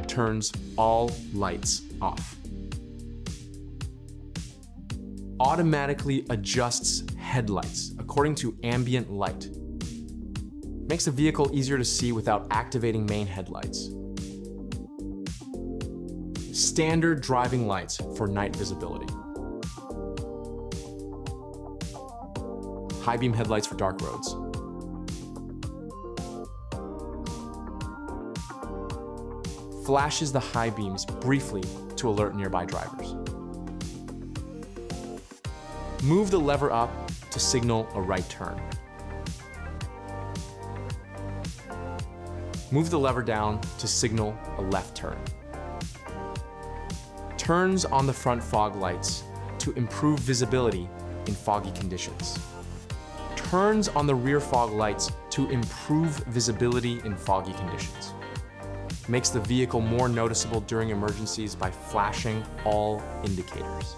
turns all lights off. Automatically adjusts headlights according to ambient light. Makes the vehicle easier to see without activating main headlights. Standard driving lights for night visibility. High beam headlights for dark roads. Flashes the high beams briefly to alert nearby drivers. Move the lever up to signal a right turn. Move the lever down to signal a left turn. Turns on the front fog lights to improve visibility in foggy conditions. Turns on the rear fog lights to improve visibility in foggy conditions. Makes the vehicle more noticeable during emergencies by flashing all indicators.